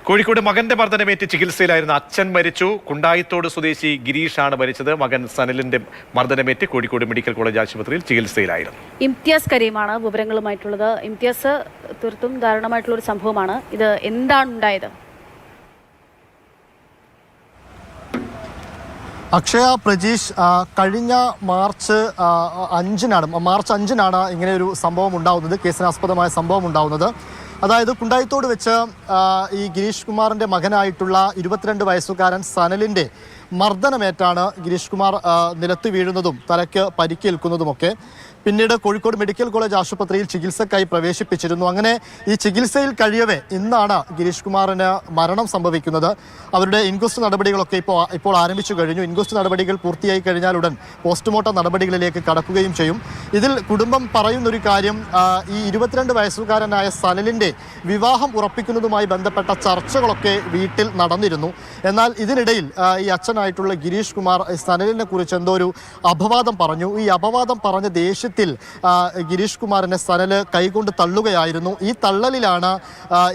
കോഴിക്കോട് മകന്റെ മർദ്ദനമേറ്റ് ചികിത്സയിലായിരുന്ന അച്ഛൻ മരിച്ചു. കുണ്ടായിത്തോട് സ്വദേശി ഗിരീഷാണ് മരിച്ചത്. മകൻ സനലിന്റെ മർദ്ദനമേറ്റ് കോഴിക്കോട് മെഡിക്കൽ കോളേജ് ആശുപത്രിയിൽ ചികിത്സയിലായിരുന്നു. ഇംതിയാസ് കരീമാണ് വിവരങ്ങളുമായിട്ടുള്ളത്. ഇംതിയാസ്, തീർത്തും ദാരുണമായിട്ടുള്ള ഒരു സംഭവമാണ് ഇത്. എന്താണ് ഉണ്ടായത്? അക്ഷയ, പ്രജീഷ്, കഴിഞ്ഞ മാർച്ച് 5-നാണ് ഇങ്ങനെ ഒരു സംഭവം ഉണ്ടാവുന്നത്, കേസിനാസ്പദമായ സംഭവം ഉണ്ടാവുന്നത്. അതായത് കുണ്ടായിത്തോട് വെച്ച് ഈ ഗിരീഷ് കുമാറിൻ്റെ മകനായിട്ടുള്ള 22 വയസ്സുകാരൻ സനലിൻ്റെ മർദ്ദനമേറ്റാണ് ഗിരീഷ് കുമാർ നിലത്ത് വീഴുന്നതും തലയ്ക്ക് പരിക്കേൽക്കുന്നതുമൊക്കെ. പിന്നീട് കോഴിക്കോട് മെഡിക്കൽ കോളേജ് ആശുപത്രിയിൽ ചികിത്സക്കായി പ്രവേശിപ്പിച്ചിരുന്നു. അങ്ങനെ ഈ ചികിത്സയിൽ കഴിയവേ ഇന്നാണ് ഗിരീഷ് കുമാറിന് മരണം സംഭവിക്കുന്നത്. അവരുടെ ഇൻക്വസ്റ്റ് നടപടികളൊക്കെ ഇപ്പോൾ ആരംഭിച്ചു കഴിഞ്ഞു. ഇൻക്വസ്റ്റ് നടപടികൾ പൂർത്തിയായി കഴിഞ്ഞാൽ ഉടൻ പോസ്റ്റ്മോർട്ടം നടപടികളിലേക്ക് കടക്കുകയും ചെയ്യും. ഇതിൽ കുടുംബം പറയുന്നൊരു കാര്യം, ഈ 22 വയസ്സുകാരനായ സനലിൻ്റെ വിവാഹം ഉറപ്പിക്കുന്നതുമായി ബന്ധപ്പെട്ട ചർച്ചകളൊക്കെ വീട്ടിൽ നടന്നിരുന്നു. എന്നാൽ ഇതിനിടയിൽ ഈ അച്ഛനായിട്ടുള്ള ഗിരീഷ് കുമാർ സനലിനെ കുറിച്ച് എന്തോ ഒരു അപവാദം പറഞ്ഞു. ഈ അപവാദം പറഞ്ഞ ദേഷ്യത്തിൽ ഗിരീഷ് കുമാറിനെ സനല് കൈകൊണ്ട് തള്ളുകയായിരുന്നു. ഈ തള്ളലിലാണ്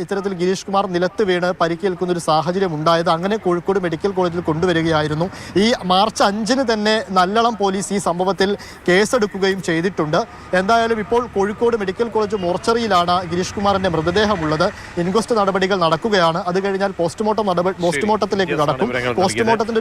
ഇത്തരത്തിൽ ഗിരീഷ് കുമാർ നിലത്ത് വീണ് പരിക്കേൽക്കുന്ന ഒരു സാഹചര്യം ഉണ്ടായത്. അങ്ങനെ കോഴിക്കോട് മെഡിക്കൽ കോളേജിൽ കൊണ്ടുവരികയായിരുന്നു. ഈ മാർച്ച് 5-ന് തന്നെ നല്ലളം പോലീസ് ഈ സംഭവത്തിൽ കേസെടുക്കുകയും ചെയ്തിട്ടുണ്ട്. എന്തായാലും ഇപ്പോൾ കോഴിക്കോട് മെഡിക്കൽ കോളേജ് മോർച്ചറിയിലാണ് ഗിരീഷ് കുമാറിന്റെ മൃതദേഹമുള്ളത്. ഇൻക്വസ്റ്റ് നടപടികൾ നടക്കുകയാണ്. അത് കഴിഞ്ഞാൽ പോസ്റ്റ്മോർട്ടത്തിലേക്ക് കടക്കും. പോസ്റ്റ്മോർട്ടത്തിന്റെ